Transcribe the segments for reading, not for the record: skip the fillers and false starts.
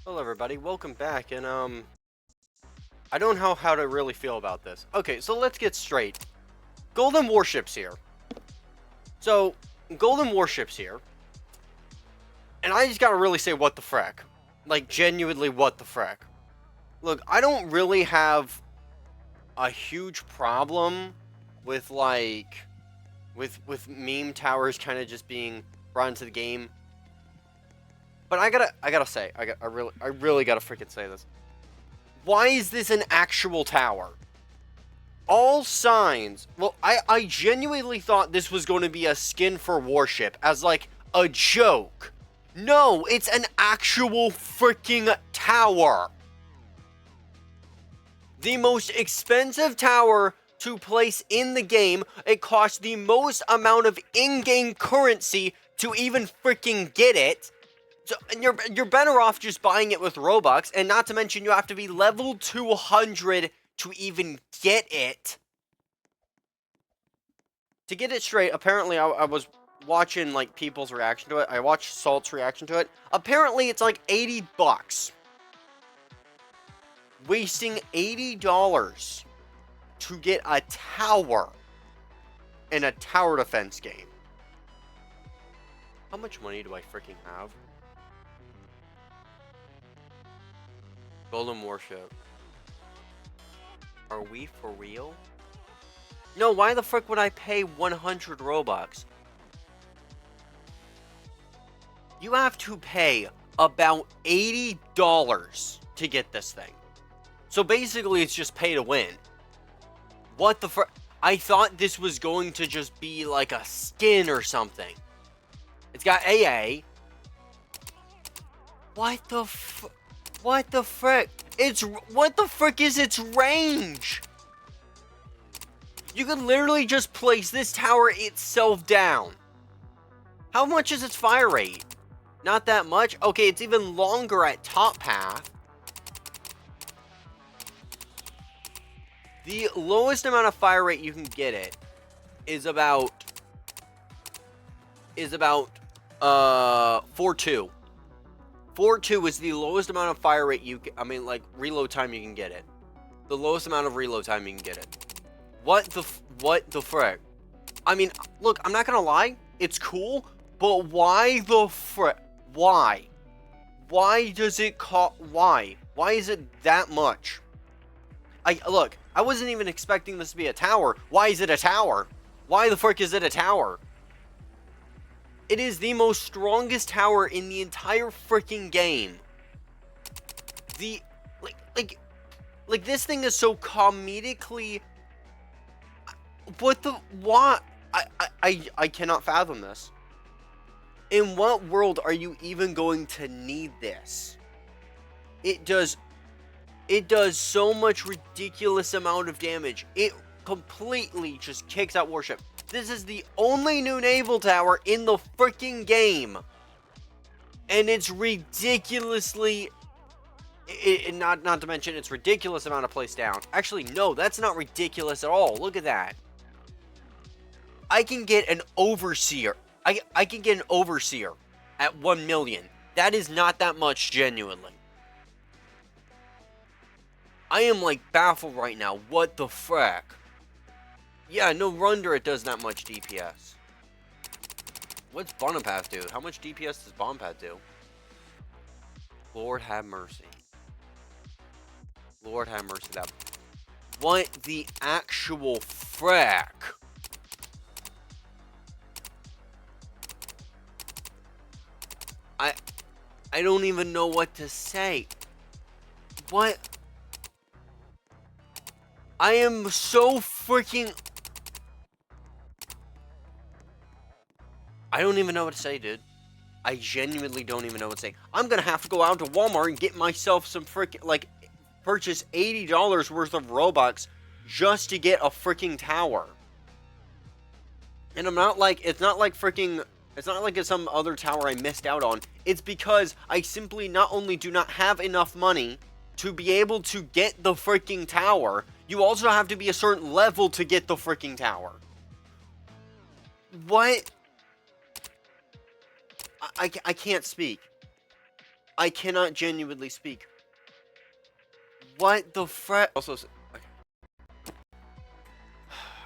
Hello everybody, welcome back, and I don't know how to really feel about this. Okay, so let's get straight. Golden Warships here. So, Golden Warships here. And I just gotta really say what the frack. Like, genuinely what the frack. Look, I don't really have a huge problem with, like, with meme towers kind of just being brought into the game. But I gotta say, I really gotta freaking say this. Why is this an actual tower? All signs. Well, I genuinely thought this was going to be a skin for Warship as like a joke. No, it's an actual freaking tower. The most expensive tower to place in the game. It costs the most amount of in-game currency to even freaking get it. So, and you're better off just buying it with Robux, and not to mention you have to be level 200 to even get it. To get it straight, apparently I was watching like people's reaction to it. I watched Salt's reaction to it. Apparently it's like $80. Wasting $80 to get a tower in a tower defense game. How much money do I freaking have? Golden Warship. Are we for real? No, why the frick would I pay 100 Robux? You have to pay about $80 to get this thing. So basically it's just pay to win. What the frick? I thought this was going to just be like a skin or something. It's got AA. What the frick? What the frick? What the frick is its range? You could literally just place this tower itself down. How much is its fire rate? Not that much. Okay, it's even longer at top path. The lowest amount of fire rate you can get it is about 4.2. 4.2 is the lowest amount of fire rate like reload time you can get it. The lowest amount of reload time you can get it. What the frick? I mean, look, I'm not gonna lie, it's cool, but why the frick? Why? Why does it cost? Why? Why is it that much? Look, I wasn't even expecting this to be a tower. Why is it a tower? Why the frick is it a tower? It is the most strongest tower in the entire freaking game. Like this thing is so comedically. Why? I cannot fathom this. In what world are you even going to need this? It does so much ridiculous amount of damage. It completely just kicks out Warship. This is the only new naval tower in the freaking game. And it's ridiculously... not to mention its ridiculous amount of place down. Actually, no, that's not ridiculous at all. Look at that. I can get an Overseer. I can get an Overseer at 1 million. That is not that much, genuinely. I am, like, baffled right now. What the frack? Yeah, no wonder it does that much DPS. What's Bonaparte do? How much DPS does Bonaparte do? Lord have mercy. Lord have mercy. That. What the actual frack? I don't even know what to say. What? I am so freaking... I don't even know what to say, dude. I genuinely don't even know what to say. I'm gonna have to go out to Walmart and get myself some freaking, like, purchase $80 worth of Robux just to get a freaking tower. And I'm not like, it's not like it's some other tower I missed out on. It's because I simply not only do not have enough money to be able to get the freaking tower, you also have to be a certain level to get the freaking tower. What? I can't speak. I cannot genuinely speak. What the frick? Also, okay.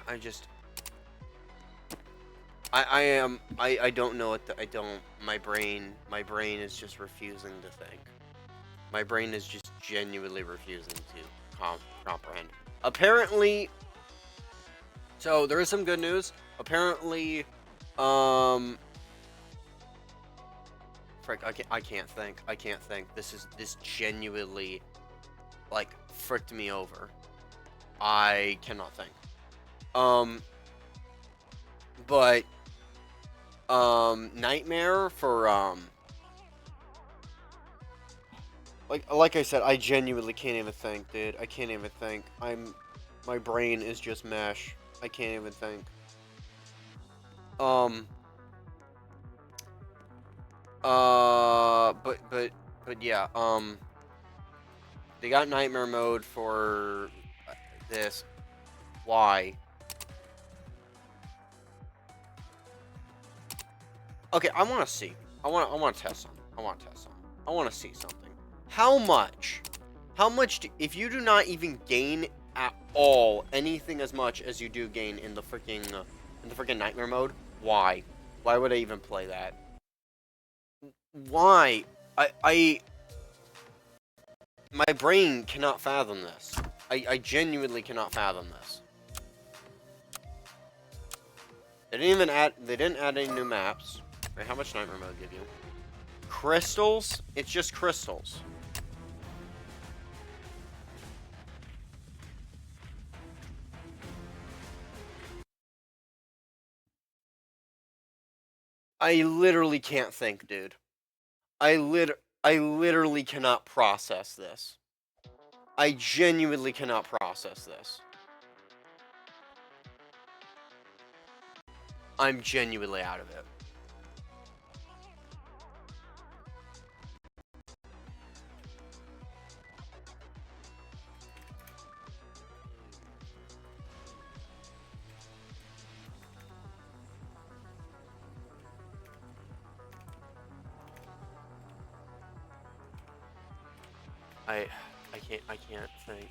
I just... I don't know what I don't... My brain is just refusing to think. My brain is just genuinely refusing to comprehend. Apparently... So, there is some good news. Apparently, frick, I can't think. This genuinely, like, fricked me over. I cannot think. But, Nightmare for, like I said, I genuinely can't even think, dude. I can't even think. My brain is just mesh. I can't even think. But yeah, they got Nightmare mode for this. Why? Okay, I want to see. I want to test something. I want to see something. How much? If you do not even gain at all anything as much as you do gain in the freaking Nightmare mode, why? Why would I even play that? Why? My brain cannot fathom this. I genuinely cannot fathom this. They didn't add any new maps. Wait, how much Nightmare mode give you? Crystals? It's just crystals. I literally can't think, dude. I literally cannot process this. I genuinely cannot process this. I'm genuinely out of it. I can't think.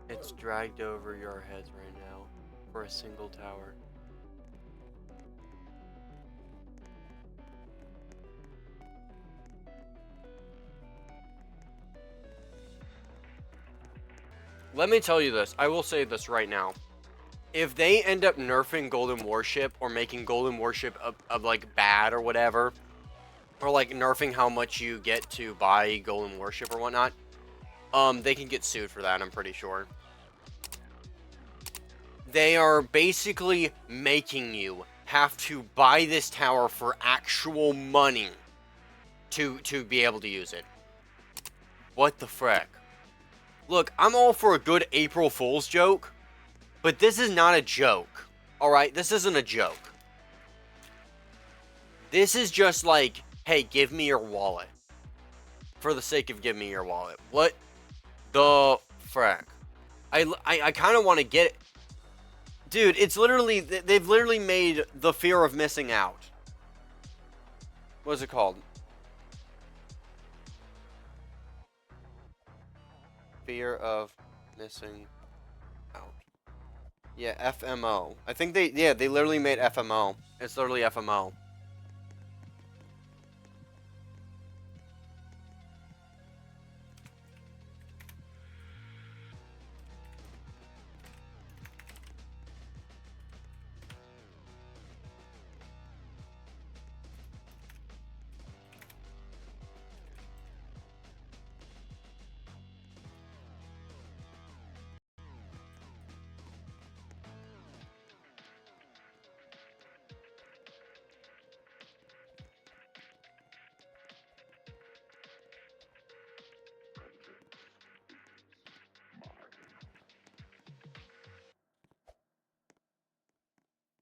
It's dragged over your heads right now for a single tower. Let me tell you this. I will say this right now. If they end up nerfing Golden Warship or making Golden Warship like bad or whatever, or like nerfing how much you get to buy Golden Warship or whatnot, they can get sued for that, I'm pretty sure. They are basically making you have to buy this tower for actual money to be able to use it. What the frick? Look, I'm all for a good April Fool's joke, but this is not a joke. Alright, this isn't a joke. This is just like, hey, give me your wallet. For the sake of give me your wallet. What the frick? I kind of want to get it. Dude, it's literally, they've literally made the fear of missing out. What is it called? Fear of missing out. Yeah, FMO. I think they literally made FMO. It's literally FMO.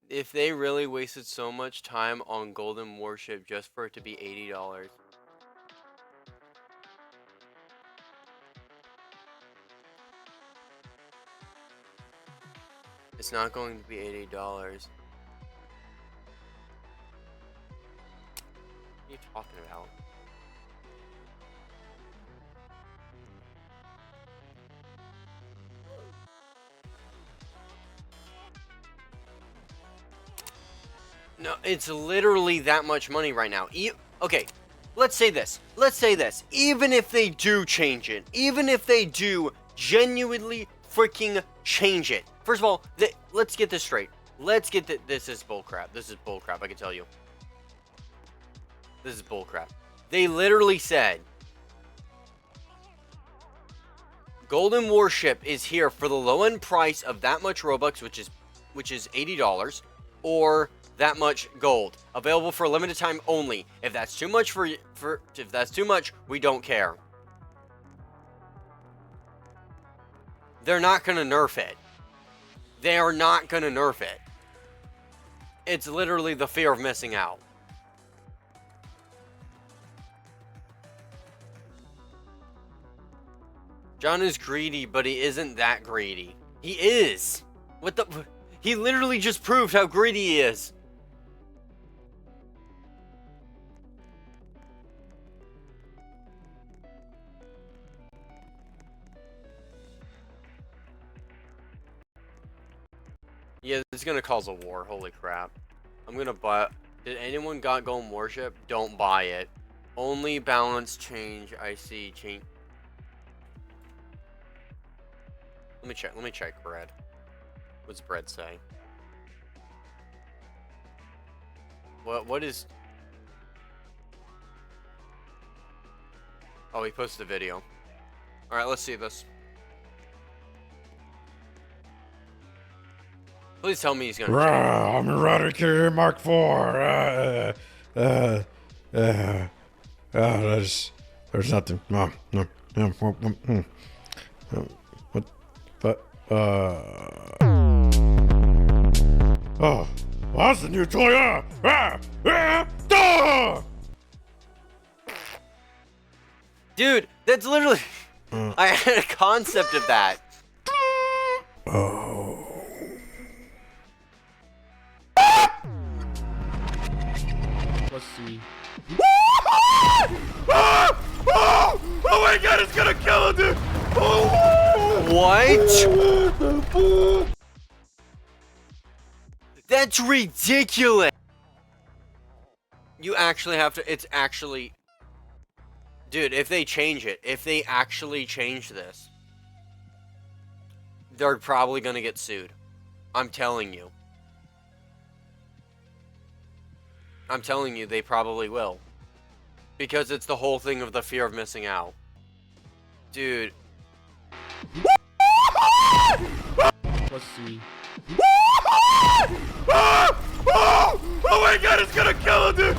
If they really wasted so much time on Golden Warship just for it to be $80. It's not going to be $80. What are you talking about? No, it's literally that much money right now. Okay, let's say this. Even if they do change it, even if they do genuinely freaking change it. First of all, let's get this straight. This is bullcrap. This is bullcrap, I can tell you. This is bullcrap. They literally said, Golden Warship is here for the low-end price of that much Robux, which is $80, or that much gold, available for a limited time only. If that's too much if that's too much, we don't care. They're not gonna nerf it. They are not gonna nerf it. It's literally the fear of missing out. John is greedy, but he isn't that greedy. He is. What the? He literally just proved how greedy he is. Yeah, this is gonna cause a war. Holy crap. I'm gonna buy. Did anyone got Golden Warship? Don't buy it. Only balance change. I see. Change. Let me check bread. What's bread say? What is... Oh, he posted a video. Alright, let's see this. Please tell me he's gonna change. I'm Eradicator Mark IV. There's nothing. No. What? But, oh, well, that's the new toy. Dude, that's literally... I had a concept of that. Oh. Let's see. Oh my god, it's gonna kill him, dude! What? That's ridiculous! You actually have to... It's actually... Dude, if they change it, if they actually change this, they're probably gonna get sued. I'm telling you. I'm telling you, they probably will. Because it's the whole thing of the fear of missing out. Dude. Let's see. Oh my god, it's gonna kill him, dude!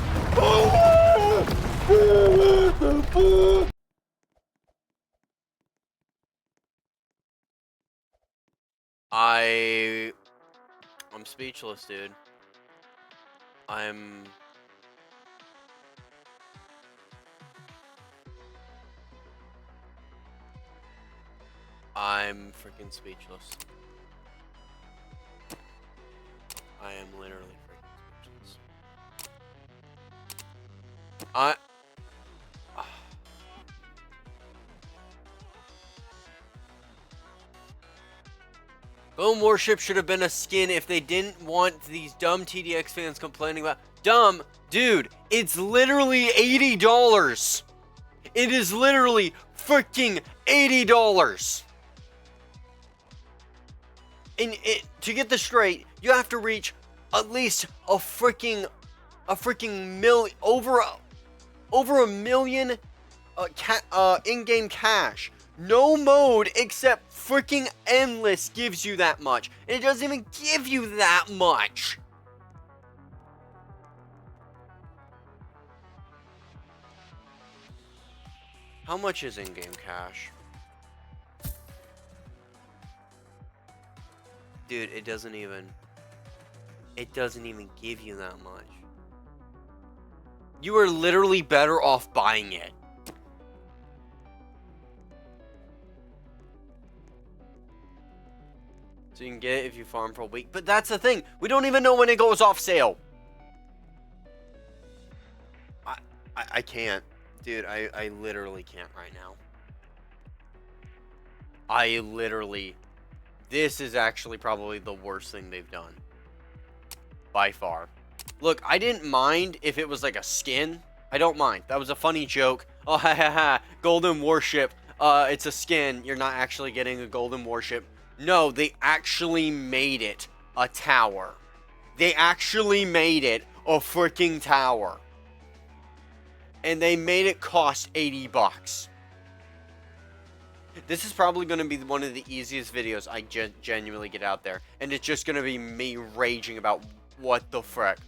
I'm speechless, dude. I'm freaking speechless. I am literally freaking speechless. Golden Warship should have been a skin if they didn't want these dumb TDX fans complaining about... Dumb? Dude, it's literally $80. It is literally freaking $80. And to get this straight, you have to reach at least a freaking million, over a million in-game cash. No mode except freaking endless gives you that much. And it doesn't even give you that much. How much is in-game cash? Dude, it doesn't even give you that much. You are literally better off buying it. So you can get it if you farm for a week. But that's the thing. We don't even know when it goes off sale. I can't. Dude, I literally can't right now. This is actually probably the worst thing they've done. By far. Look, I didn't mind if it was like a skin. I don't mind. That was a funny joke. Oh, ha ha ha. Golden Warship. It's a skin. You're not actually getting a Golden Warship. No, they actually made it a tower. They actually made it a freaking tower. And they made it cost $80. This is probably going to be one of the easiest videos I genuinely get out there. And it's just going to be me raging about what the frick.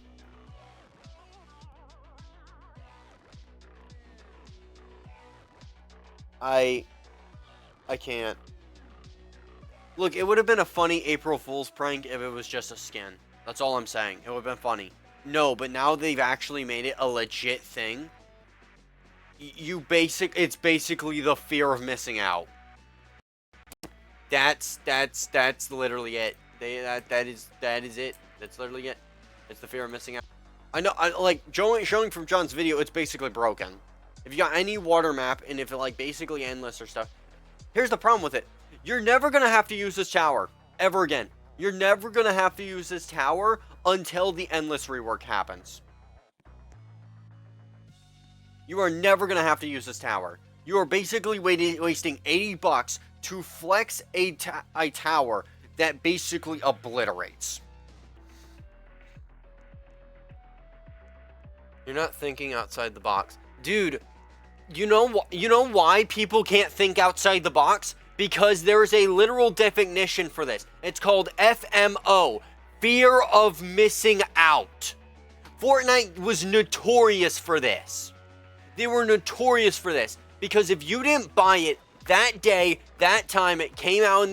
I can't. Look, it would have been a funny April Fool's prank if it was just a skin. That's all I'm saying. It would have been funny. No, but now they've actually made it a legit thing. It's basically the fear of missing out. That's literally it. That is it. That's literally it. It's the fear of missing out. I know, like showing from John's video, it's basically broken. If you got any water map and if it like basically endless or stuff, here's the problem with it. You're never gonna have to use this tower ever again. You're never gonna have to use this tower until the endless rework happens. You are never going to have to use this tower. You are basically wasting $80 to flex a tower that basically obliterates. You're not thinking outside the box. Dude, you know why people can't think outside the box? Because there is a literal definition for this. It's called FMO, fear of missing out. Fortnite was notorious for this. They were notorious for this because if you didn't buy it that day, that time it came out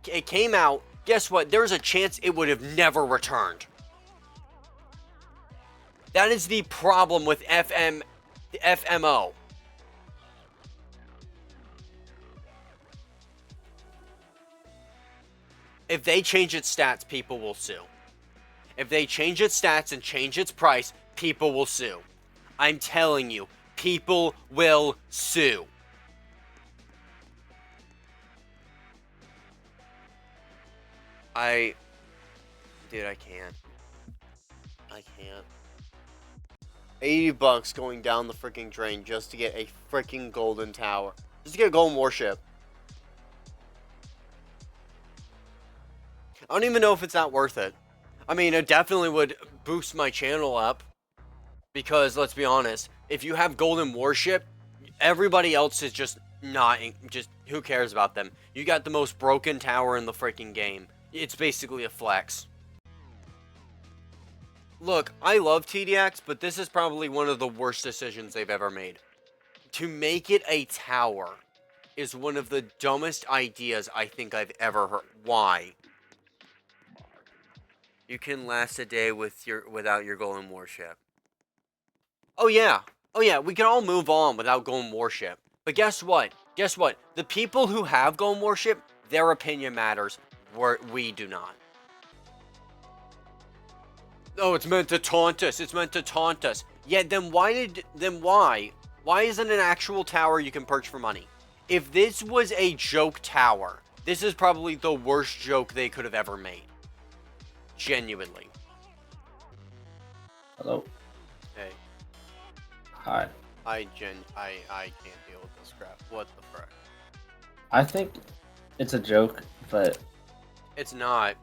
it came out, guess what? There's a chance it would have never returned. That is the problem with FMO. If they change its stats, people will sue. If they change its stats and change its price, people will sue. I'm telling you, people will sue. Dude, I can't. $80 going down the freaking drain just to get a freaking golden tower. Just to get a golden warship. I don't even know if it's not worth it. I mean, it definitely would boost my channel up. Because, let's be honest, if you have golden warship, everybody else is just not, who cares about them? You got the most broken tower in the freaking game. It's basically a flex. Look, I love TDX, but this is probably one of the worst decisions they've ever made. To make it a tower is one of the dumbest ideas I think I've ever heard. Why? You can last a day without your golden warship. Oh yeah, we can all move on without golden warship. But guess what? The people who have golden warship, their opinion matters. We do not. Oh, it's meant to taunt us. Yeah, then why? Why isn't an actual tower you can purchase for money? If this was a joke tower, this is probably the worst joke they could have ever made. Genuinely. Hello. Hey. Hi. I can't deal with this crap. What the frick? I think it's a joke, but It's not.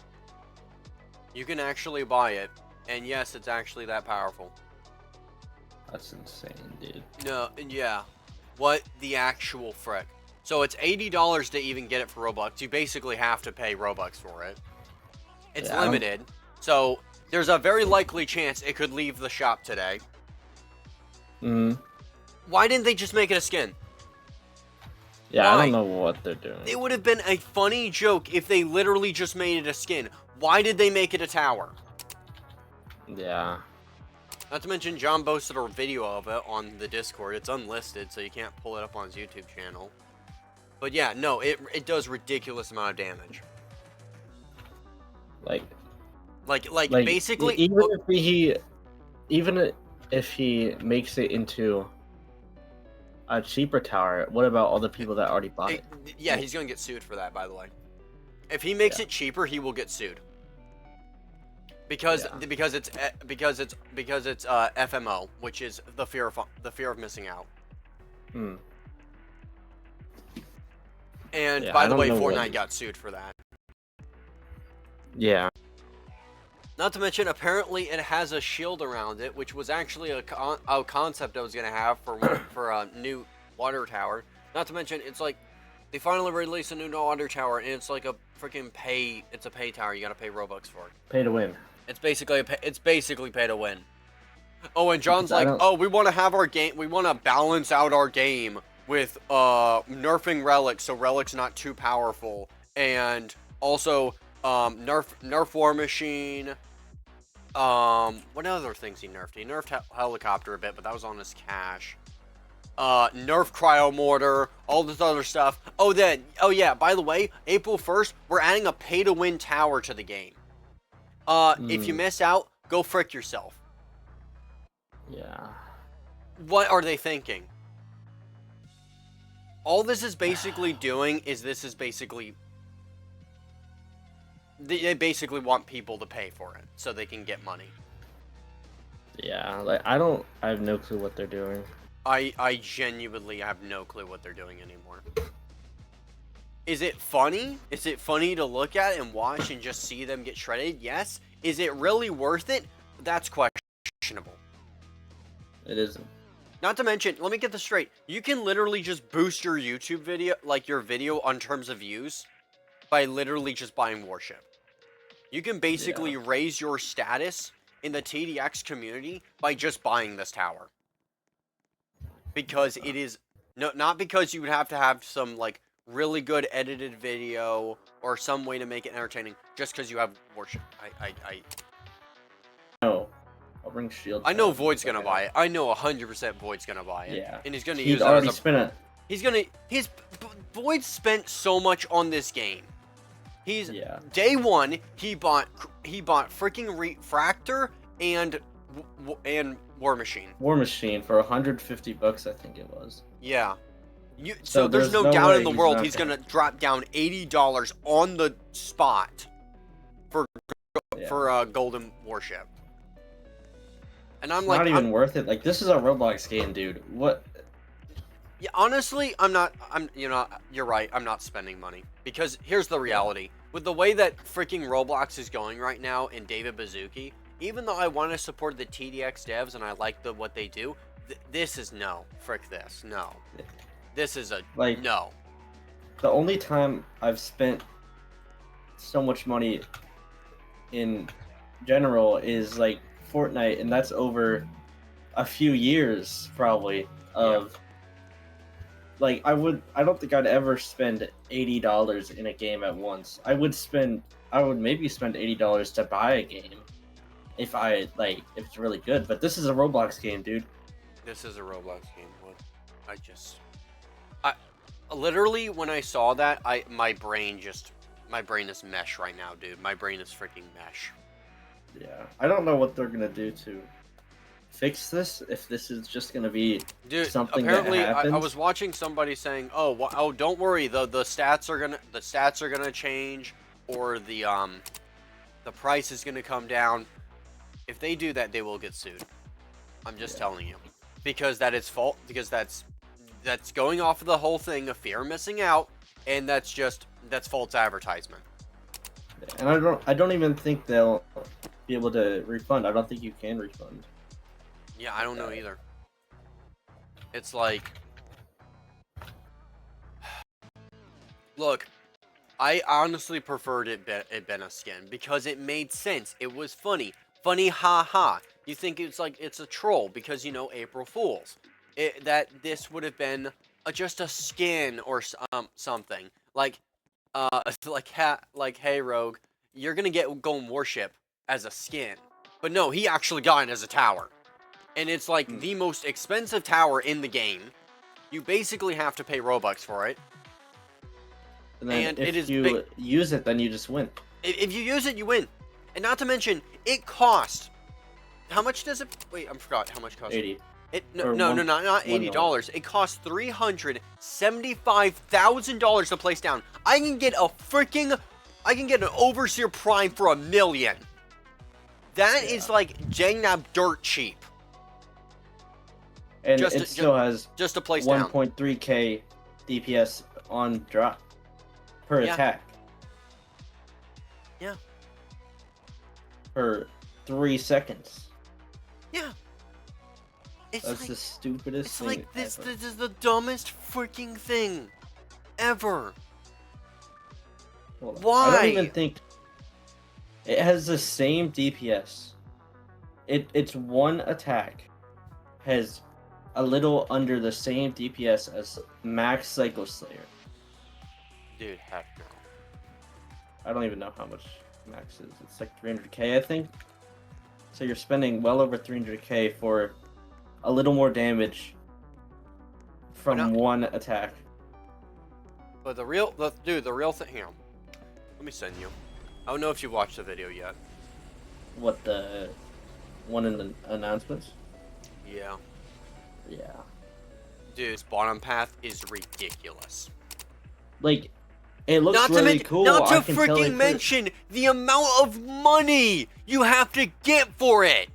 You can actually buy it, and yes, it's actually that powerful. that's insane, dude. No, yeah. What the actual frick? So it's $80 to even get it for Robux. You basically have to pay Robux for it. It's Yeah, limited, so there's a very likely chance it could leave the shop today. Why didn't they just make it a skin? Yeah, Why? I don't know what they're doing. It would have been a funny joke if they literally just made it a skin. Why did they make it a tower? Yeah. Not to mention, John posted a video of it on the Discord. It's unlisted, so you can't pull it up on his YouTube channel. But yeah, no, it does ridiculous amount of damage. Like, Like like basically, even if he makes it into a cheaper tower, what about all the people that already bought it? yeah, he's gonna get sued for that. By the way, if he makes Yeah. it cheaper, he will get sued. Because Yeah. it's FMO, which is the fear of missing out. Hmm. And Yeah, by I the don't way, know Fortnite what- got sued for that. Yeah. Not to mention, apparently, it has a shield around it, which was actually a concept I was gonna have for a new water tower. Not to mention, it's like they finally released a new water tower, and it's like a freaking it's a pay tower. You gotta pay Robux for it. Pay to win. It's basically pay to win. Oh, and John's Because I like, don't- oh, we want to have our game. We want to balance out our game with nerfing relics, so relics not too powerful, and also nerf War Machine. What other things he nerfed? He nerfed helicopter a bit, but that was on his cache. Nerf cryo mortar, all this other stuff. Oh yeah, by the way, April 1st, we're adding a pay to win tower to the game. If you miss out, go frick yourself. Yeah. What are they thinking? All this is basically doing is they basically want people to pay for it so they can get money. Yeah. Like I have no clue what they're doing. I genuinely have no clue what they're doing anymore. Is it funny? Is it funny to look at and watch and just see them get shredded? Yes. Is it really worth it? That's questionable. It isn't. Not to mention, let me get this straight. You can literally just boost your YouTube video, like your video on terms of views, by literally just buying Warship. You can basically raise your status in the TDX community by just buying this tower. Because it is, not because you would have to have some, like, really good edited video or some way to make it entertaining, just because you have Warship. No. I'll bring shield. I know Void's gonna buy it. I know 100% Void's gonna buy it. Yeah. And he's gonna He'd use it already as a... spent it. Void spent so much on this game. Yeah. Day one, he bought freaking Refractor and War Machine. War Machine for $150, I think it was. Yeah. So there's no no doubt way in the he's world not he's gonna drop down $80 on the spot for Golden Warship. And I'm It's like, not even worth it. Like, this is a Roblox game, dude. What? Yeah, honestly, you're right. I'm not spending money. Because here's the reality. With the way that freaking Roblox is going right now in David Baszucki, even though I want to support the TDX devs and I like what they do, this is no. Frick this. No. This is a no. The only time I've spent so much money in general is, like, Fortnite, and that's over a few years, probably, of... Like, I don't think I'd ever spend $80 in a game at once. I would maybe spend $80 to buy a game if if it's really good. But this is a Roblox game, dude. This is a Roblox game. I literally, when I saw that, my brain is mesh right now, dude. My brain is freaking mesh. Yeah, I don't know what they're gonna do to fix this, if this is just gonna be something apparently that happens. I was watching somebody saying, oh, don't worry, the stats are gonna change, or the price is gonna come down. If they do that, they will get sued. I'm just telling you, because that is fault. Because that's going off of the whole thing of fear of missing out, and that's false advertisement. And I don't even think they'll be able to refund. I don't think you can refund. Yeah, I don't know either. It's like, look, I honestly preferred it been a skin because it made sense. It was funny, haha. You think it's a troll because April Fools. That this would have been just a skin or something like hey Rogue, you're gonna get Golden Warship as a skin, but no, he actually got it as a tower. And it's like the most expensive tower in the game. You basically have to pay Robux for it. And then and if it is you use it, then you just win. If you use it, you win. And not to mention, it costs. How much does it? Wait, I forgot how much it costs. 80. No, Or no, one- not $80. It costs $375,000 to place down. I can get an Overseer Prime for $1 million. That is like Jangnab dirt cheap. And Just it to- still has Just to place down. 1.3k DPS on drop per Yeah. attack. Yeah. Per 3 seconds. Yeah. It's That's like, the stupidest it's thing like this. ever. This is the dumbest freaking thing ever. Hold on. I Why? don't even think it has the same DPS. Its one attack has a little under the same DPS as Max Psycho Slayer. Dude, heck no. I don't even know how much Max is. It's like 300k, I think. So you're spending well over 300k for a little more damage Why not? from one attack. But the real thing here. Let me send you. I don't know if you watched the video yet. What, the one in the announcements? Yeah. Yeah. Dude, this bottom path is ridiculous. Like, it looks Not really to, cool. not I to can tell freaking it mention the amount of money you have to get for it.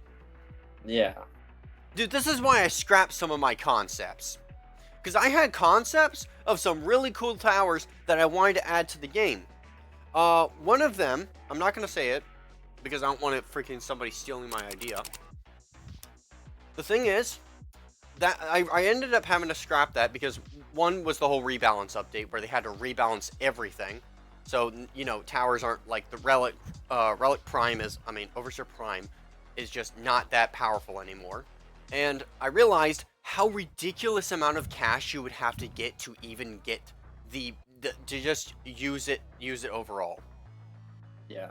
Yeah. Dude, this is why I scrapped some of my concepts. Because I had concepts of some really cool towers that I wanted to add to the game. One of them, I'm not going to say it, because I don't want it freaking somebody stealing my idea. The thing is, that I ended up having to scrap that because one was the whole rebalance update where they had to rebalance everything. So, you know, towers aren't like the Relic Prime is, Overseer Prime is just not that powerful anymore. And I realized how ridiculous amount of cash you would have to get to even get to just use it overall. Yeah.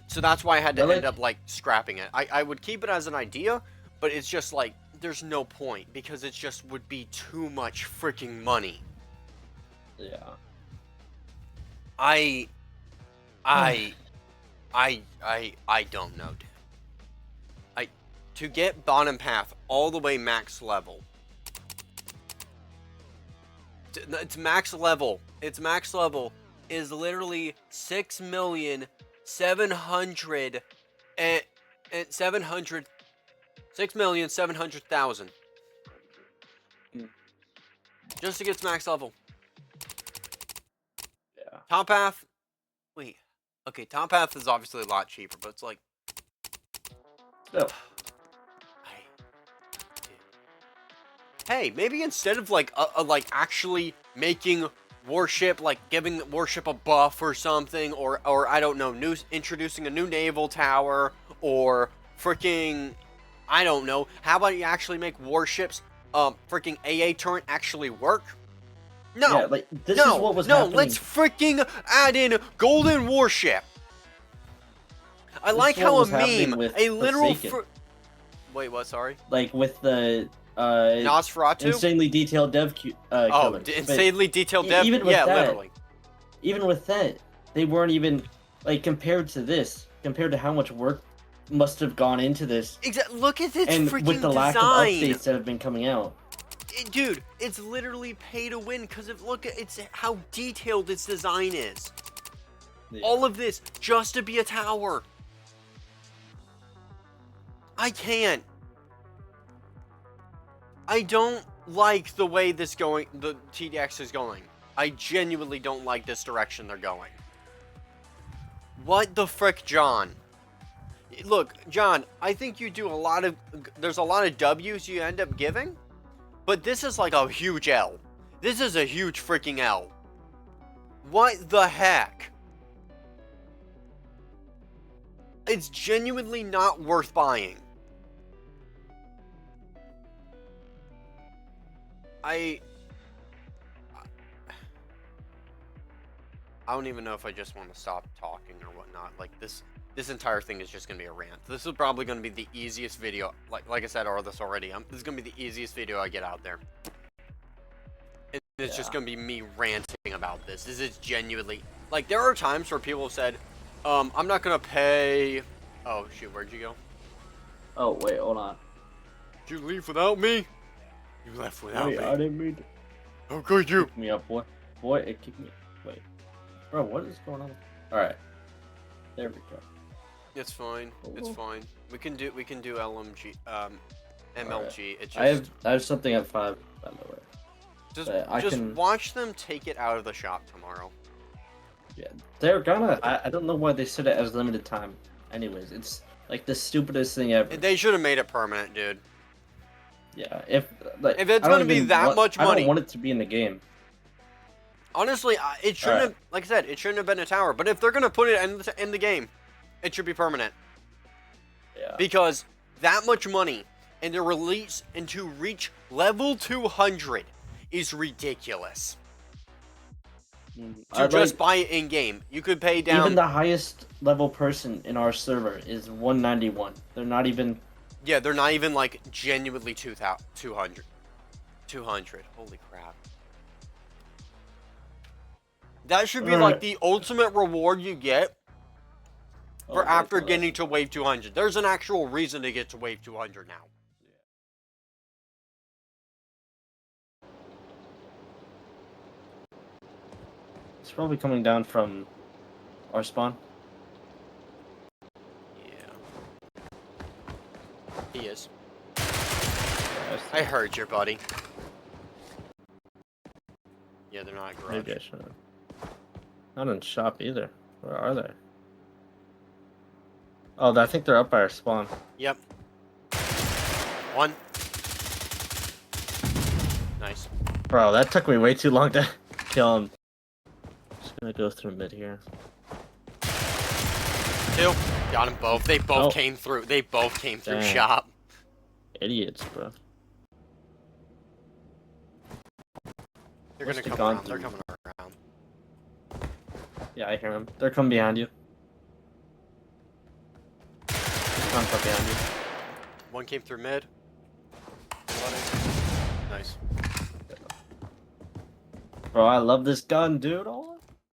So that's why I had to Relic- end up like scrapping it. I would keep it as an idea, but it's just like there's no point because it just would be too much freaking money. Yeah. I don't know, dude. To get bottom path all the way max level. It's max level. Its max level is literally 6,700,000 just to get its max level. Yeah. Top path. Wait. Okay, top path is obviously a lot cheaper, but it's like. No. Hey, maybe instead of like actually making warship, like giving warship a buff or something, or I don't know, introducing a new naval tower, or freaking, I don't know. How about you actually make warships, freaking AA turret actually work? No, Yeah, like, this is what was happening. let's freaking add in golden warship. I like is how what a was happening meme, with a literal. Forsaken. Wait, what? Sorry. Like with the Nosferatu. insanely detailed dev killers. But Insanely detailed dev. even with Yeah, that, literally. even with that, they weren't even like compared to how much work must have gone into this, Exactly. Look at its and freaking with the lack of design. updates that have been coming out. Dude, it's literally pay to win because look at it's how detailed its design is. Yeah. All of this just to be a tower. I can't. I don't like the way the TDX is going. I genuinely don't like this direction they're going. What the frick, John? Look, John, I think you do there's a lot of W's you end up giving, but this is like a huge L. This is a huge freaking L. What the heck? It's genuinely not worth buying. I don't even know if I just want to stop talking or whatnot. Like this entire thing is just gonna be a rant. This is probably gonna be the easiest video. Like I said, or this already. This is gonna be the easiest video I get out there. And it's just gonna be me ranting about this. This is genuinely like there are times where people have said, I'm not gonna pay. Oh shoot, where'd you go? Oh wait, hold on. Did you leave without me? You left without Wait, me. I didn't mean to How could you? kick me up, boy. Boy, it kicked me. Wait, bro, what is going on? All right, there we go. It's fine. It's Oh. fine. We can do LMG. MLG. It just I have something at 5, by the way. just but I just can- watch them take it out of the shop tomorrow. Yeah, they're gonna. I don't know why they said it as limited time. Anyways, it's like the stupidest thing ever. They should have made it permanent, dude. Yeah, if like If it's I don't gonna be even that want- much I money- don't want it to be in the game. Honestly, it shouldn't Alright. have. Like I said, it shouldn't have been a tower. But if they're gonna put it in the game, it should be permanent. Yeah. Because that much money and the release and to reach level 200 is ridiculous. To just buy it in game, you could pay down. Even the highest level person in our server is 191. They're not even. Yeah, they're not even like genuinely 200. 200. Holy crap. That should be like the ultimate reward you get for after getting to wave 200. There's an actual reason to get to wave 200 now. It's probably coming down from our spawn. Yeah. He is. Yeah, I heard you, buddy. Yeah, they're not garage. maybe I should have. Not in shop either. Where are they? Oh, I think they're up by our spawn. Yep. One. Nice. Bro, that took me way too long to kill him. Just gonna go through mid here. Two. Got them both. They both Oh. came through. They both came through Dang. shop. Idiots, bro. They're Must gonna have come gone around. They're through. coming around. Yeah, I hear them. They're coming behind you. Come behind you. One came through mid. Nice. Bro, I love this gun, dude. Oh